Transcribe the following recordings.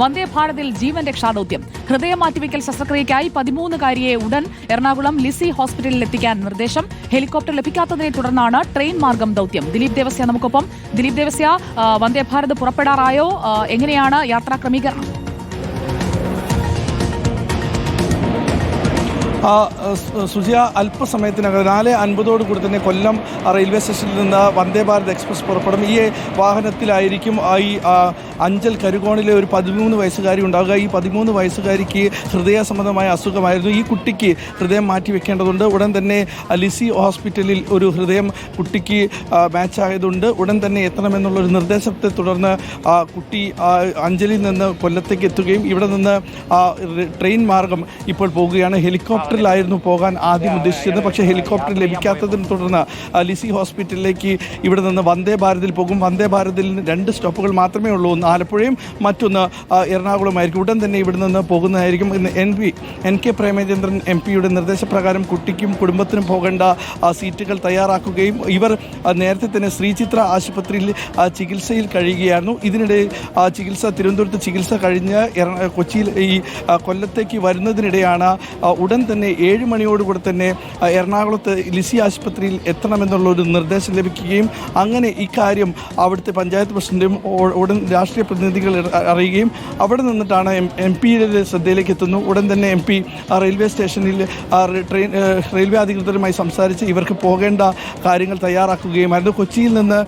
വന്ദേ ഭാരതിൽ ജീവൻ രക്ഷാദൌത്യം. ഹൃദയം മാറ്റിവെക്കൽ ശസ്ത്രക്രിയയ്ക്കായി 13-കാരിയെ ഉടൻ എറണാകുളം ലിസി ഹോസ്പിറ്റലിൽ എത്തിക്കാൻ നിർദ്ദേശം. ഹെലികോപ്റ്റർ ലഭിക്കാത്തതിനെ തുടർന്നാണ് ട്രെയിൻ മാർഗം ദൌത്യം. ദിലീപ് ദേവസ്യ നമുക്കൊപ്പം. ദിലീപ് ദേവസ്യ, വന്ദേ ഭാരത് പുറപ്പെടാറായോ? എങ്ങനെയാണ് യാത്രാ ക്രമീകരണം? സുജിയ, അല്പസമയത്തിനകം 4:50 കൂടി തന്നെ കൊല്ലം റെയിൽവേ സ്റ്റേഷനിൽ നിന്ന് വന്ദേ ഭാരത് എക്സ്പ്രസ് പുറപ്പെടും. ഈ വാഹനത്തിലായിരിക്കും ഈ അഞ്ചൽ കരുകോണിലെ ഒരു 13 വയസ്സുകാരി ഉണ്ടാകുക. ഈ 13 വയസ്സുകാരിക്ക് ഹൃദയ സംബന്ധമായ അസുഖമായിരുന്നു. ഈ കുട്ടിക്ക് ഹൃദയം മാറ്റിവെക്കേണ്ടതുണ്ട്. ഉടൻ തന്നെ ലിസി ഹോസ്പിറ്റലിൽ ഒരു ഹൃദയം കുട്ടിക്ക് മാച്ച് ആയതുകൊണ്ട് ഉടൻ തന്നെ എത്തണമെന്നുള്ളൊരു നിർദ്ദേശത്തെ തുടർന്ന് കുട്ടി അഞ്ചലിൽ നിന്ന് കൊല്ലത്തേക്ക് എത്തുകയും ഇവിടെ നിന്ന് ട്രെയിൻ മാർഗം ഇപ്പോൾ പോകുകയാണ്. ഹെലികോപ്റ്ററിലായിരുന്നു പോകാൻ ആദ്യം ഉദ്ദേശിച്ചത്. പക്ഷേ ഹെലികോപ്റ്റർ ലഭിക്കാത്തതിനെ തുടർന്ന് ലിസി ഹോസ്പിറ്റലിലേക്ക് ഇവിടെ നിന്ന് വന്ദേ ഭാരതിൽ പോകും. വന്ദേ ഭാരതിൽ 2 സ്റ്റോപ്പുകൾ മാത്രമേ ഉള്ളൂ. ഒന്ന് ആലപ്പുഴയും മറ്റൊന്ന് എറണാകുളമായിരിക്കും. ഉടൻ തന്നെ ഇവിടെ നിന്ന് പോകുന്നതായിരിക്കും. എൻ കെ പ്രേമചന്ദ്രൻ MP-യുടെ നിർദ്ദേശപ്രകാരം കുട്ടിക്കും കുടുംബത്തിനും പോകേണ്ട സീറ്റുകൾ തയ്യാറാക്കുകയും ഇവർ നേരത്തെ തന്നെ ശ്രീചിത്ര ആശുപത്രിയിൽ ചികിത്സയിൽ കഴിയുകയായിരുന്നു. ഇതിനിടെ തിരുവനന്തപുരത്ത് ചികിത്സ കഴിഞ്ഞ് കൊച്ചിയിൽ ഈ കൊല്ലത്തേക്ക് വരുന്നതിനിടെയാണ് ഉടൻ തന്നെ 7 മണിയോടുകൂടി തന്നെ എറണാകുളത്ത് ലിസി ആശുപത്രിയിൽ എത്തണമെന്നുള്ളൊരു നിർദ്ദേശം ലഭിക്കുകയും അങ്ങനെ ഇക്കാര്യം അവിടുത്തെ പഞ്ചായത്ത് പ്രസിഡന്റും ഉടൻ രാഷ്ട്രീയ പ്രതിനിധികൾ അറിയുകയും അവിടെ നിന്നിട്ടാണ് MP-യുടെ ശ്രദ്ധയിലേക്ക് എത്തുന്നു. ഉടൻ തന്നെ MP റെയിൽവേ സ്റ്റേഷനിൽ റെയിൽവേ അധികൃതരുമായി സംസാരിച്ച് ഇവർക്ക് പോകേണ്ട കാര്യങ്ങൾ തയ്യാറാക്കുകയുമായിരുന്നു. കൊച്ചിയിൽ നിന്ന്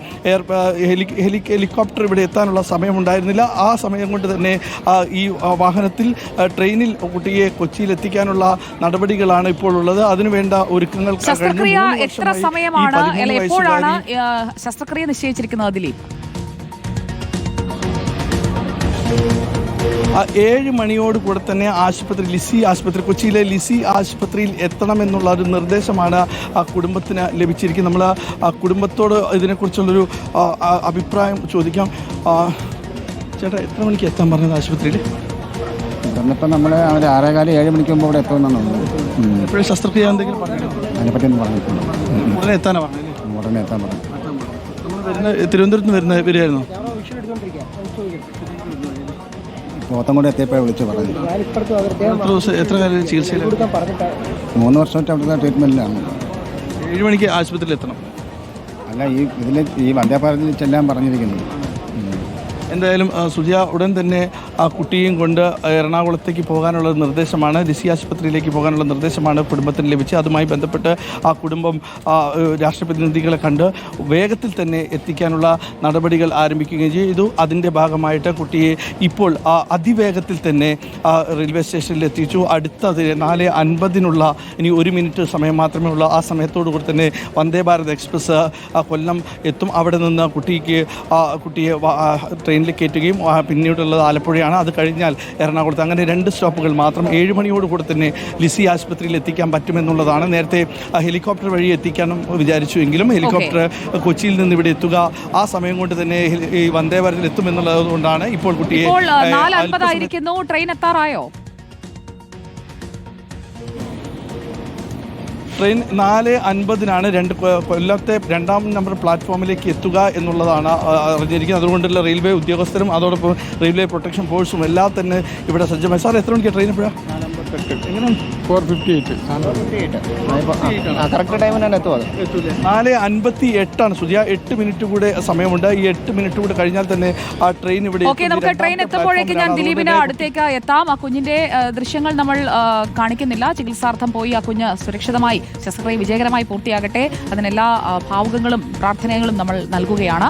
ഹെലികോപ്റ്റർ ഇവിടെ എത്താനുള്ള സമയമുണ്ടായിരുന്നില്ല. ആ സമയം കൊണ്ട് തന്നെ ഈ വാഹനത്തിൽ ട്രെയിനിൽ കുട്ടിയെ കൊച്ചിയിൽ എത്തിക്കാനുള്ള നടപടികളാണ് ഇപ്പോൾ ഉള്ളത്. അതിനുവേണ്ട ഒരുക്കങ്ങൾ ശസ്ത്രക്രിയ എത്ര സമയമാണ്, എപ്പോഴാണ് ശസ്ത്രക്രിയ നിശ്ചയിച്ചിരിക്കുന്നത് ദിലീപ്? 7 മണിയോട് കൂടെ തന്നെ ലിസി ആശുപത്രി, കൊച്ചിയിലെ ലിസി ആശുപത്രിയിൽ എത്തണമെന്നുള്ള ഒരു നിർദ്ദേശമാണ് കുടുംബത്തിന് ലഭിച്ചിരിക്കുന്നത്. നമ്മൾ കുടുംബത്തോട് ഇതിനെക്കുറിച്ചുള്ളൊരു അഭിപ്രായം ചോദിക്കാം. ചേട്ടാ, എത്ര മണിക്ക് എത്താൻ പറഞ്ഞത് ആശുപത്രിയിൽ? ഇപ്പം നമ്മൾ 6:15-7 മണിക്ക് മുമ്പ് ഇവിടെ എത്തുമെന്നാണ്. എപ്പോഴും ശസ്ത്രക്രിയ എന്തെങ്കിലും അതിനെപ്പറ്റിയൊന്നും പറഞ്ഞിട്ടുണ്ട്. ഉടനെ എത്താനാണ് പറഞ്ഞത്. ഉടനെ എത്താൻ പറഞ്ഞു. തിരുവനന്തപുരത്ത് നിന്ന് വരികയായിരുന്നു. പോത്തങ്കോട് എത്തിയപ്പോഴേ വിളിച്ച് പറഞ്ഞു. എത്ര കാലം ചികിത്സയിൽ? 3 വർഷമായിട്ട് അവിടുത്തെ ട്രീറ്റ്മെൻറ്റിലാണ്. 7 മണിക്ക് ആശുപത്രിയിൽ എത്തണം. അല്ല, ഈ വന്ദേ ഭാരതിൽ ചെല്ലാൻ പറഞ്ഞിരിക്കുന്നത്. എന്തായാലും സുജിയ, ഉടൻ തന്നെ ആ കുട്ടിയും കൊണ്ട് എറണാകുളത്തേക്ക് പോകാനുള്ള നിർദ്ദേശമാണ്, ലിസി ആശുപത്രിയിലേക്ക് പോകാനുള്ള നിർദ്ദേശമാണ് കുടുംബത്തിന് ലഭിച്ചത്. അതുമായി ബന്ധപ്പെട്ട് ആ കുടുംബം രാഷ്ട്രീയ പ്രതിനിധികളെ കണ്ട് വേഗത്തിൽ തന്നെ എത്തിക്കാനുള്ള നടപടികൾ ആരംഭിക്കുകയും ചെയ്തു. അതിൻ്റെ ഭാഗമായിട്ട് കുട്ടിയെ ഇപ്പോൾ അതിവേഗത്തിൽ തന്നെ റെയിൽവേ സ്റ്റേഷനിൽ എത്തിച്ചു. അടുത്ത 4:50 ഇനി 1 മിനിറ്റ് സമയം മാത്രമേ ഉള്ളൂ. ആ സമയത്തോടു കൂടി തന്നെ വന്ദേ ഭാരത് എക്സ്പ്രസ് കൊല്ലം എത്തും. അവിടെ നിന്ന് കുട്ടിയെ ട്രെയിനിലേക്ക് കയറ്റുകയും പിന്നീടുള്ളത് ആലപ്പുഴയാണ്. അത് കഴിഞ്ഞാൽ എറണാകുളത്ത്. അങ്ങനെ 2 സ്റ്റോപ്പുകൾ മാത്രം. 7 മണിയോടുകൂടി തന്നെ ലിസി ആശുപത്രിയിൽ എത്തിക്കാൻ പറ്റുമെന്നുള്ളതാണ്. നേരത്തെ ഹെലികോപ്റ്റർ വഴി എത്തിക്കാനും വിചാരിച്ചുവെങ്കിലും ഹെലികോപ്റ്റർ കൊച്ചിയിൽ നിന്ന് ഇവിടെ എത്തുക ആ സമയം കൊണ്ട് തന്നെ ഈ വന്ദേ ഭാരതിൽ എത്തുമെന്നുള്ളത് കൊണ്ടാണ് ഇപ്പോൾ കുട്ടിയെ 4:50 ട്രെയിൻ എത്താറായോ? ട്രെയിൻ 4:50 കൊല്ലത്തെ 2ാം നമ്പർ പ്ലാറ്റ്ഫോമിലേക്ക് എത്തുക എന്നുള്ളതാണ് അറിഞ്ഞിരിക്കുന്നത്. അതുകൊണ്ടുള്ള റെയിൽവേ ഉദ്യോഗസ്ഥരും അതോടൊപ്പം റെയിൽവേ പ്രൊട്ടക്ഷൻ ഫോഴ്സും എല്ലാം തന്നെ ഇവിടെ സജ്ജമായി. സാർ, എത്ര മണിക്കാണ് ട്രെയിൻ? എപ്പോഴാണ്? 4:58 കറക്റ്റ് ടൈമിനാണ് എത്തുക. 4:58 സുജിയ. 8 മിനിറ്റ് കൂടെ സമയമുണ്ട്. ഈ 8 മിനിറ്റ് കൂടെ കഴിഞ്ഞാൽ തന്നെ ആ ട്രെയിൻ ഇവിടെ. നമുക്ക് ട്രെയിൻ എത്തുമ്പോഴേക്ക് ഞാൻ ദിലീപിന്റെ അടുത്തേക്ക് എത്താം. ആ കുഞ്ഞിന്റെ ദൃശ്യങ്ങൾ നമ്മൾ കാണിക്കുന്നില്ല. ചികിത്സാർത്ഥം പോയി ആ കുഞ്ഞ് സുരക്ഷിതമായി ശസ്ത്രക്രിയ വിജയകരമായി പൂർത്തിയാകട്ടെ. അതിനെല്ലാ ഭാവുകങ്ങളും പ്രാർത്ഥനകളും നമ്മൾ നൽകുകയാണ്.